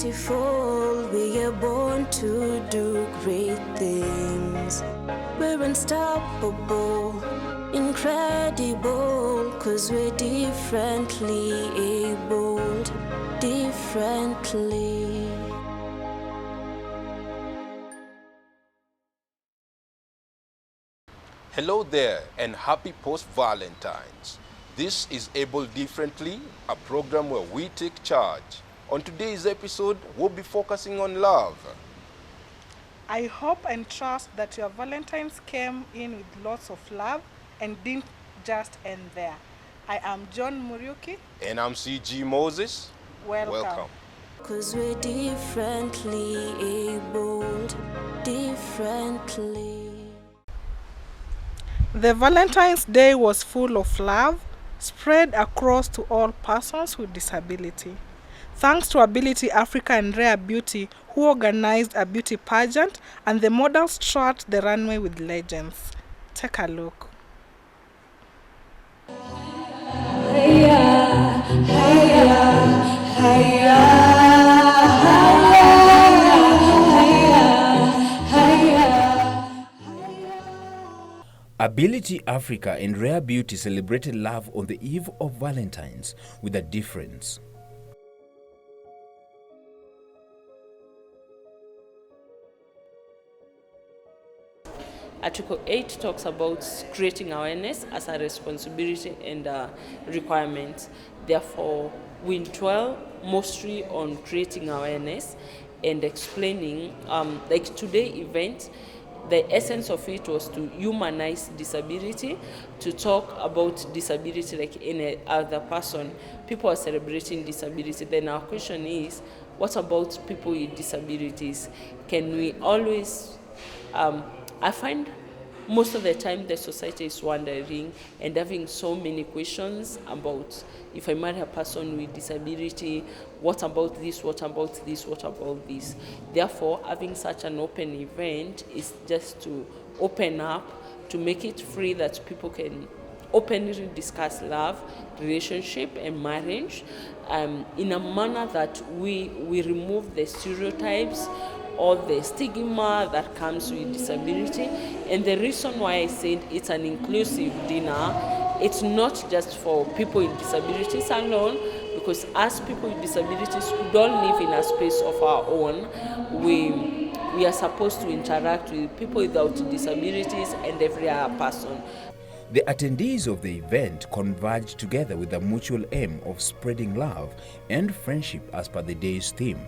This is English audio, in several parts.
beautiful, we are born to do great things. We're unstoppable, incredible, 'cause we're differently abled, differently. Hello there and happy post-Valentine's. This is Able Differently, a program where we take charge. On today's episode, we'll be focusing on love. I hope and trust that your Valentine's came in with lots of love and didn't just end there. I am John Muriuki. And I'm CG Moses. Welcome. 'Cause we're differently abled, differently. The Valentine's Day was full of love, spread across to all persons with disability. Thanks to Ability Africa and Rare Beauty, who organized a beauty pageant, and the models strut the runway with legends. Take a look. Ability Africa and Rare Beauty celebrated love on the eve of Valentine's with a difference. Article 8 talks about creating awareness as a responsibility and a requirement. Therefore, we dwell mostly on creating awareness and explaining, like today's event, the essence of it was to humanize disability, to talk about disability like any other person. People are celebrating disability. Then our question is, what about people with disabilities? Can we always, I find most of the time the society is wondering and having so many questions about, if I marry a person with disability, what about this, what about this, what about this? Therefore, having such an open event is just to open up, to make it free that people can openly discuss love, relationship, and marriage in a manner that we remove the stereotypes or the stigma that comes with disability. And the reason why I said it's an inclusive dinner, it's not just for people with disabilities alone, because as people with disabilities who don't live in a space of our own, we are supposed to interact with people without disabilities and every other person. The attendees of the event converged together with the mutual aim of spreading love and friendship as per the day's theme.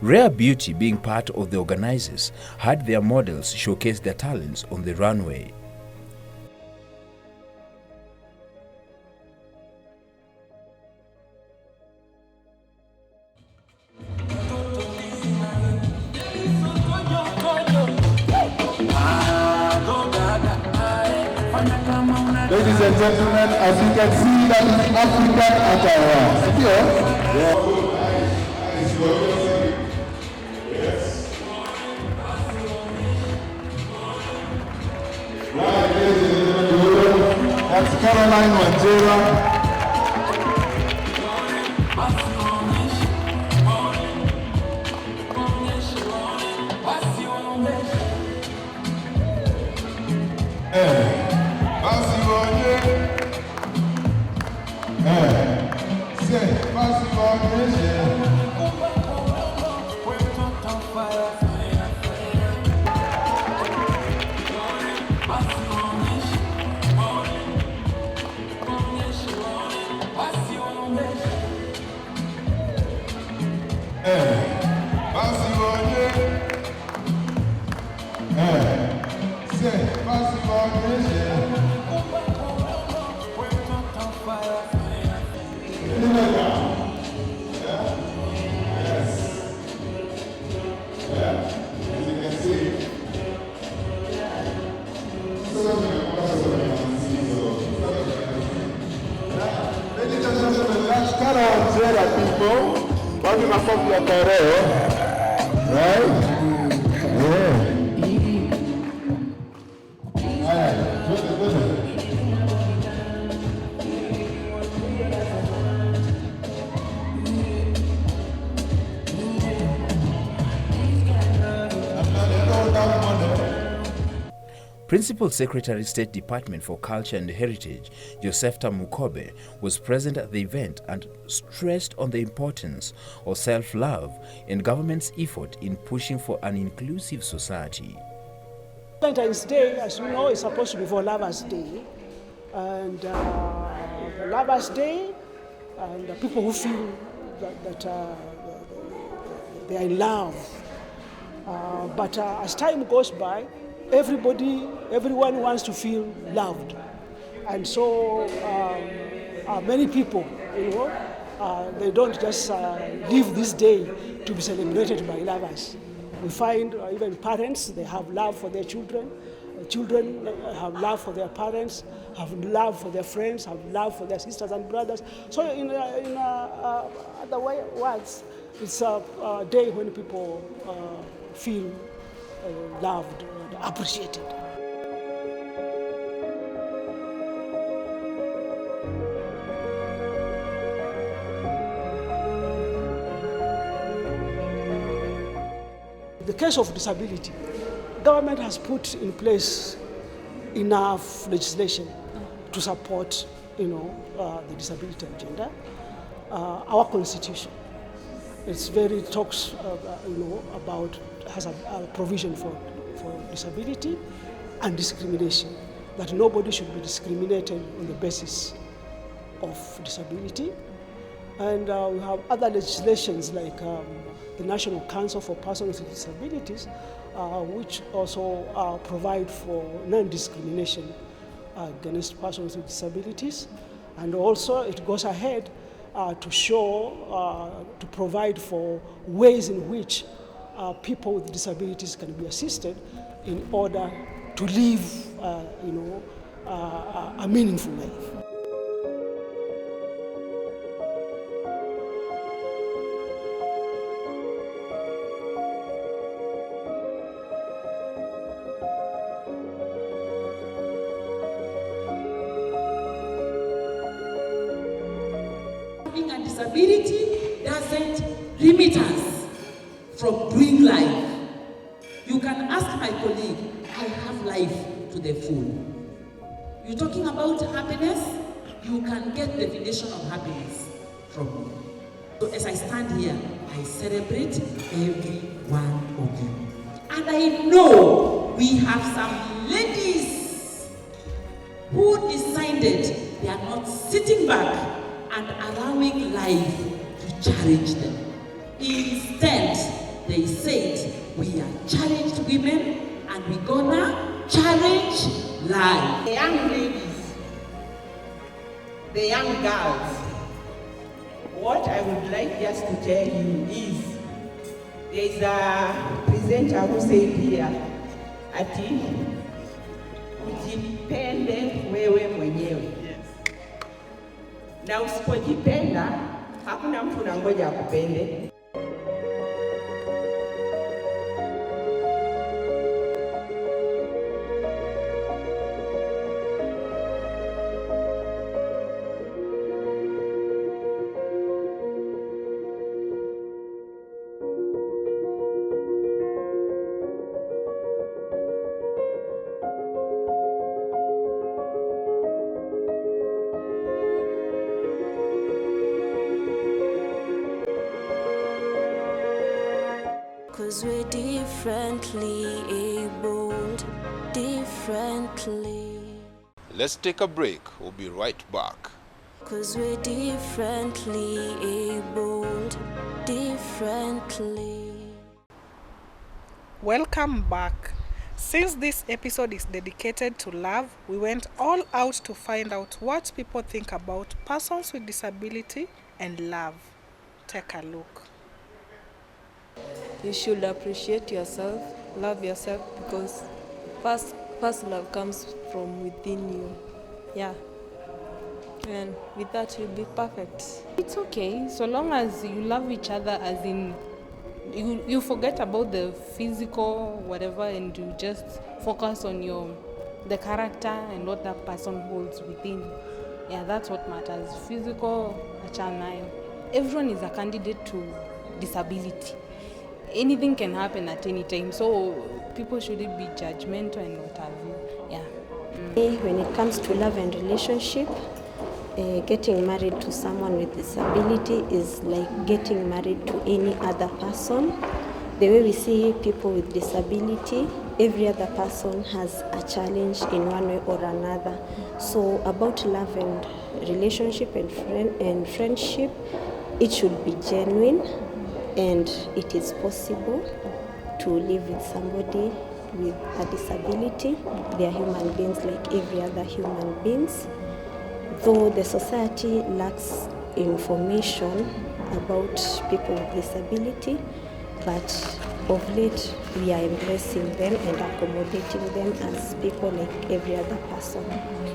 Rare Beauty, being part of the organizers, had their models showcase their talents on the runway. Ladies and gentlemen, as you can see, that is African attire. Yeah. That's Caroline Mandela. Principal Secretary, State Department for Culture and Heritage, Josepha Mukobe, was present at the event and stressed on the importance of self-love and government's effort in pushing for an inclusive society. Valentine's Day, as we know, is supposed to be for Lovers' Day. And Lovers' Day, and people who feel that they are in love. But as time goes by, everyone wants to feel loved. And so many people, they don't just leave this day to be celebrated by lovers. We find even parents, they have love for their children. Children have love for their parents, have love for their friends, have love for their sisters and brothers. So in other words, it's a day when people feel loved and appreciated. The case of disability, government has put in place enough legislation to support, the disability agenda. Our constitution, talks, about, has a provision for disability and discrimination, that nobody should be discriminated on the basis of disability. And we have other legislations like the National Council for Persons with Disabilities, which also provide for non-discrimination against persons with disabilities. And also it goes ahead to provide for ways in which people with disabilities can be assisted in order to live a meaningful life. Having a disability doesn't limit us from doing life. You can ask my colleague, I have life to the full. You're talking about happiness, you can get the definition of happiness from me. So as I stand here, I celebrate every one of you. And I know we have some ladies who decided they are not sitting back and allowing life to challenge them. Instead, they said, we are challenged women and we're gonna challenge life. The young ladies, the young girls, what I would like just to tell you is, there is a presenter who said here, ati, ujipende wewe mwenyewe. Na usipojipenda, hakuna mtu unangoja akupende. Cause we're differently abled, differently. Let's take a break. We'll be right back. Cause we're differently abled, differently. Welcome back. Since this episode is dedicated to love, we went all out to find out what people think about persons with disability and love. Take a look. You should appreciate yourself, love yourself, because first love comes from within you. Yeah. And with that, you'll be perfect. It's okay, so long as you love each other, as in you forget about the physical whatever, and you just focus on the character and what that person holds within. Yeah, that's what matters. Physical, achana nayo. Everyone is a candidate to disability. anything can happen at any time. So people shouldn't be judgmental and what have you. Yeah. When it comes to love and relationship, getting married to someone with disability is like getting married to any other person. The way we see people with disability, every other person has a challenge in one way or another. So about love and relationship and friendship, it should be genuine, and it is possible to live with somebody with a disability. They are human beings like every other human beings. Though the society lacks information about people with disability, but of late we are embracing them and accommodating them as people like every other person.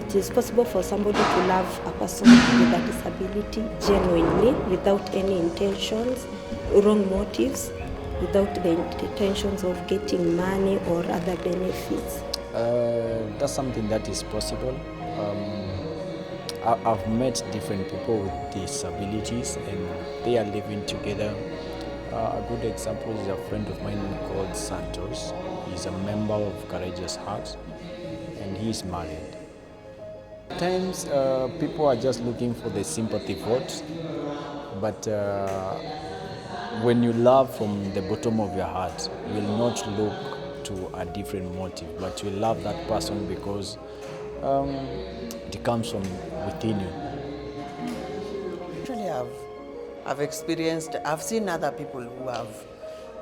It is possible for somebody to love a person with a disability genuinely, without any intentions, wrong motives, without the intentions of getting money or other benefits. That's something that is possible. I've met different people with disabilities and they are living together. A good example is a friend of mine called Santos. He's a member of Courageous Hearts and he's married. Sometimes people are just looking for the sympathy vote, but when you love from the bottom of your heart, you will not look to a different motive, but you love that person because it comes from within you. Actually, I've seen other people who have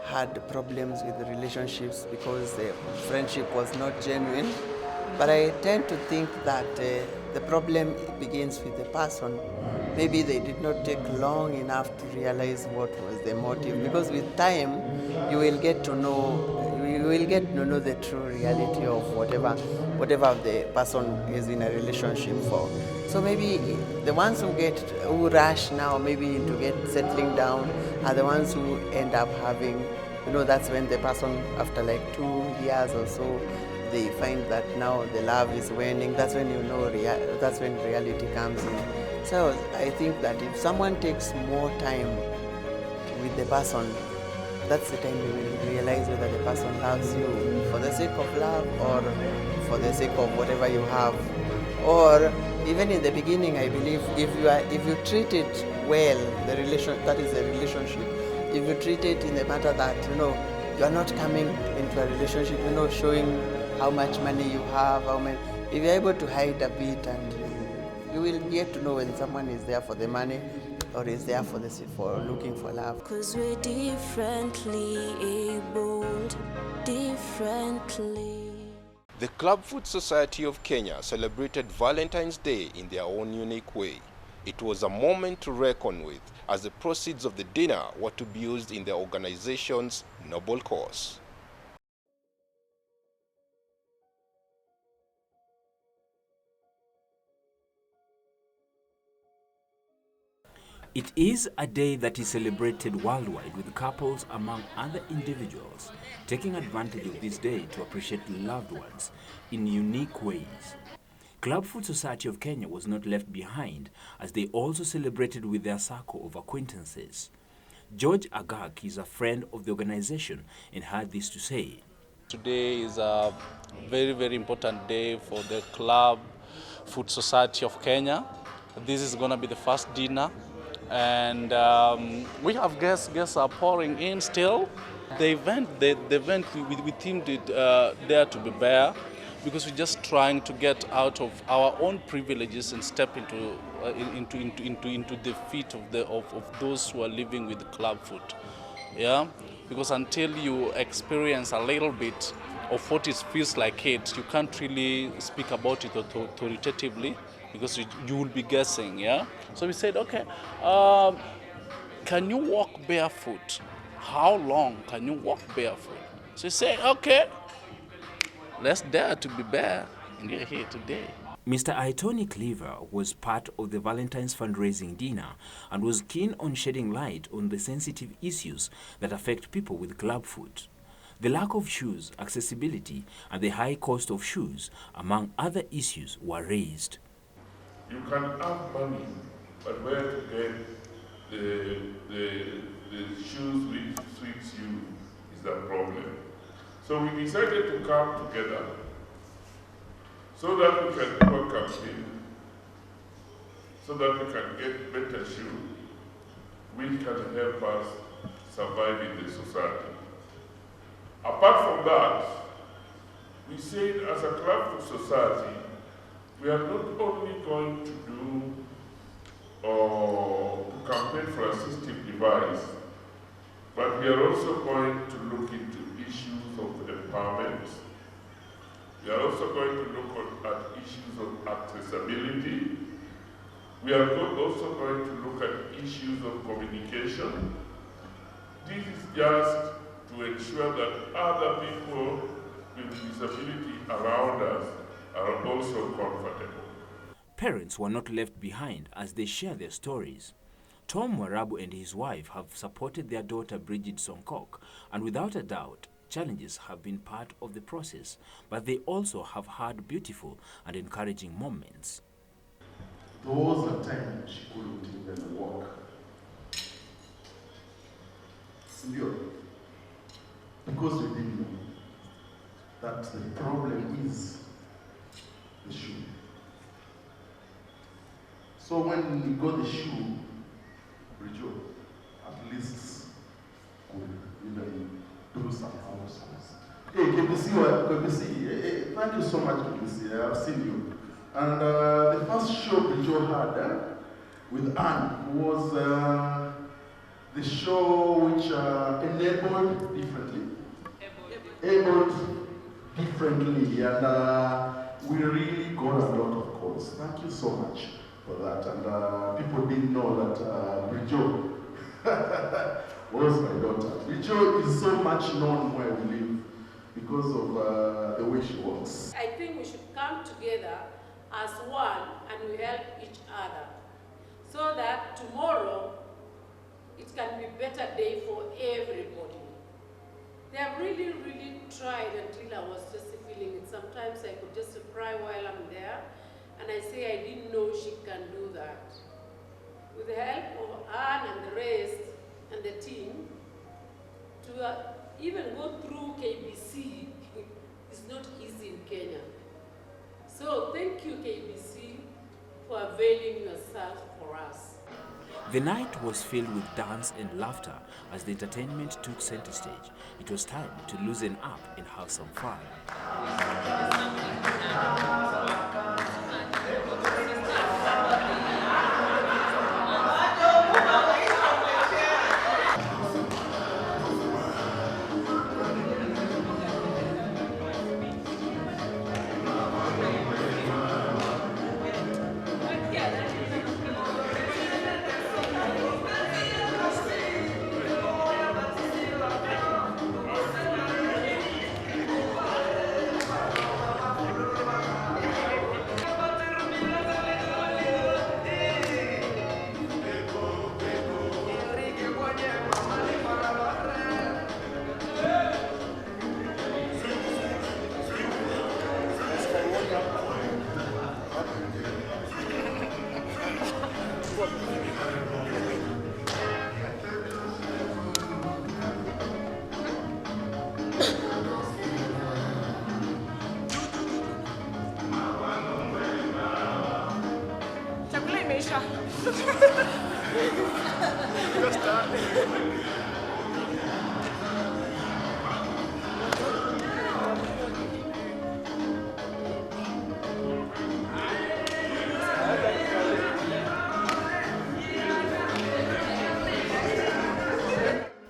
had problems with the relationships because the friendship was not genuine. But I tend to think that the problem begins with the person. Maybe they did not take long enough to realize what was the motive, because with time you will get to know the true reality of whatever the person is in a relationship for. So maybe the ones who rush now maybe into settling down are the ones who end up having, that's when the person after like 2 years or so, they find that now the love is waning. That's when that's when reality comes in. So I think that if someone takes more time with the person, that's the time you will realize whether the person loves you for the sake of love or for the sake of whatever you have. Or even in the beginning, I believe if you treat it well, that is the relationship. If you treat it in the matter that you are not coming into a relationship, showing how much money you have, if you're able to hide a bit, and you will get to know when someone is there for the money or is there for looking for love. 'Cause we're differently abled, differently. The Clubfoot Society of Kenya celebrated Valentine's Day in their own unique way. It was a moment to reckon with, as the proceeds of the dinner were to be used in the organization's noble cause. It is a day that is celebrated worldwide, with couples, among other individuals, taking advantage of this day to appreciate loved ones in unique ways. Clubfoot Society of Kenya was not left behind, as they also celebrated with their circle of acquaintances. George Agak is a friend of the organization and had this to say. Today is a very, very important day for the Clubfoot Society of Kenya. This is going to be the first dinner. And we have guests are pouring in still. The event we themed it Dare to be Bare, because we're just trying to get out of our own privileges and step into the feet of those who are living with clubfoot. Yeah, because until you experience a little bit of what it feels like hate, you can't really speak about it authoritatively, because you will be guessing. Yeah, so we said, okay, can you walk barefoot? How long can you walk barefoot? So we say, okay, let's dare to be bare, and you're here today. Mr. Aitoni Cleaver was part of the Valentine's fundraising dinner and was keen on shedding light on the sensitive issues that affect people with clubfoot. The lack of shoes, accessibility, and the high cost of shoes, among other issues, were raised. You can have money, but where to get the shoes which suits you So we decided to come together so that we can do a campaign, so that we can get better shoes, which can help us survive in the society. Apart from that, we said as a club of society, we are not only going to do or campaign for assistive device, but we are also going to look into issues of empowerment. We are also going to look at issues of accessibility. We are also going to look at issues of communication. This is just to ensure that other people with disability around us are also comfortable. Parents were not left behind as they share their stories. Tom Warabu and his wife have supported their daughter Bridget Songkok, and without a doubt, challenges have been part of the process, but they also have had beautiful and encouraging moments. There was a time she couldn't even walk. Sindio? Because we didn't know that the problem is the shoe. So when we got the shoe, Bridget at least could even do some households. Hey, KBC, thank you so much, KBC. I've seen you. And the first show Bridget had with Anne was the show which enabled differently. Abled differently, and we really got a lot of calls. Thank you so much for that. And people didn't know that Bridget was my daughter. Bridget is so much known where we live because of the way she walks. I think we should come together as one and we help each other so that tomorrow it can be a better day for everybody. They have really, really tried until I was just feeling it. Sometimes I could just cry while I'm there, and I say I didn't know she can do that. With the help of Anne and the rest and the team, to even go through KBC is not easy in Kenya. So thank you, KBC, for availing yourself for us. The night was filled with dance and laughter as the entertainment took center stage. It was time to loosen up and have some fun.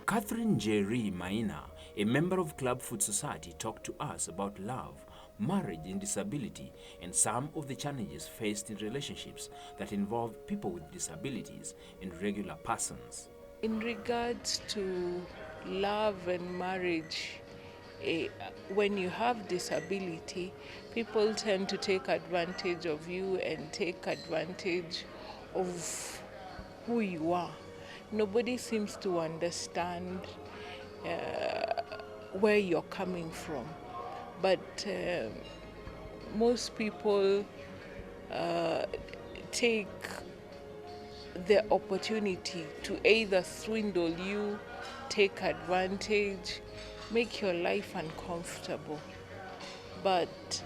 Catherine Jerry Maina, a member of Club Food Society, talked to us about love, marriage and disability, and some of the challenges faced in relationships that involve people with disabilities and regular persons. In regards to love and marriage, when you have disability, people tend to take advantage of you and take advantage of who you are. Nobody seems to understand where you're coming from. But most people take the opportunity to either swindle you, take advantage, make your life uncomfortable. But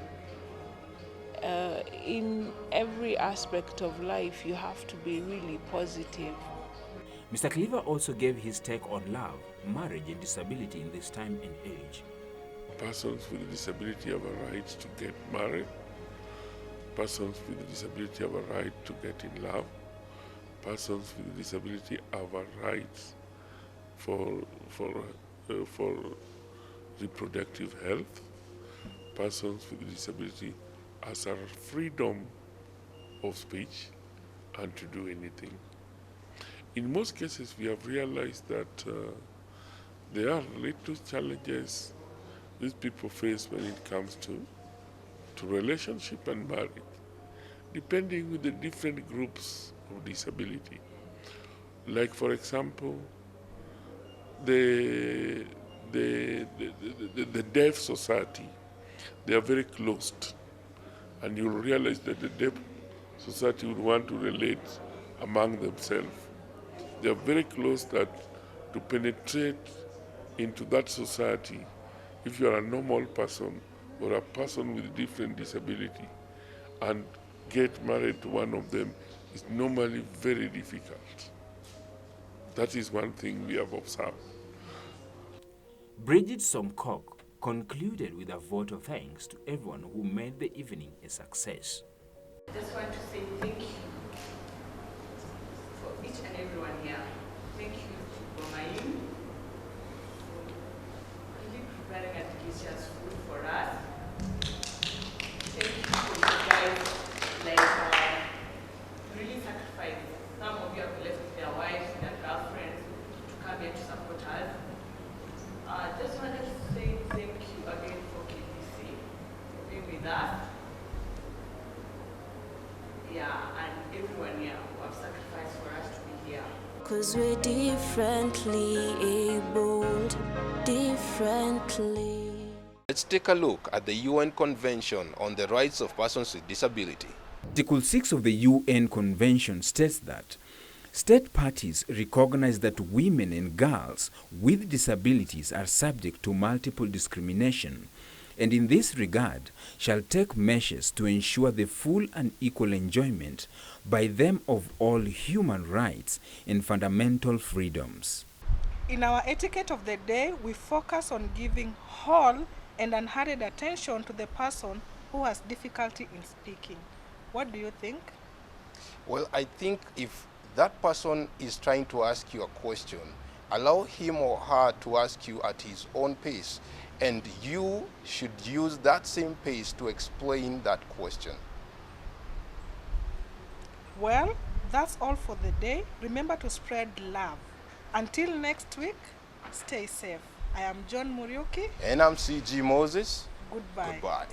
in every aspect of life, you have to be really positive. Mr. Cleaver also gave his take on love, marriage, and disability in this time and age. Persons with disability have a right to get married. Persons with disability have a right to get in love. Persons with disability have a right for reproductive health. Persons with disability has a freedom of speech and to do anything. In most cases, we have realized that there are little challenges these people face when it comes to relationship and marriage, depending on the different groups of disability. Like, for example, the deaf society, they are very closed, and you'll realize that the deaf society would want to relate among themselves. They are very close that to penetrate into that society, if you are a normal person or a person with different disability and get married to one of them is normally very difficult. That is one thing we have observed. Bridget Somcock concluded with a vote of thanks to everyone who made the evening a success. I just want to say thank you for each and everyone here. Thank you for Mayin for really preparing a delicious food for us. Thank you for you guys, really sacrificed. Some of you have left their wives, their girlfriends to come here to support us. Just wanted to say thank you again for KBC, for being with us. Yeah, and everyone here who have sacrificed for us to be here. 'Cause we're differently abled, differently. Let's take a look at the UN Convention on the Rights of Persons with Disability. Article 6 of the UN Convention states that state parties recognize that women and girls with disabilities are subject to multiple discrimination, and in this regard shall take measures to ensure the full and equal enjoyment by them of all human rights and fundamental freedoms. In our etiquette of the day, we focus on giving whole and unhurried attention to the person who has difficulty in speaking. What do you think? Well, I think if that person is trying to ask you a question, allow him or her to ask you at his own pace, and you should use that same pace to explain that question. Well, that's all for the day. Remember to spread love. Until next week, stay safe. I am John Muriuki. And I'm CG Moses. Goodbye. Goodbye.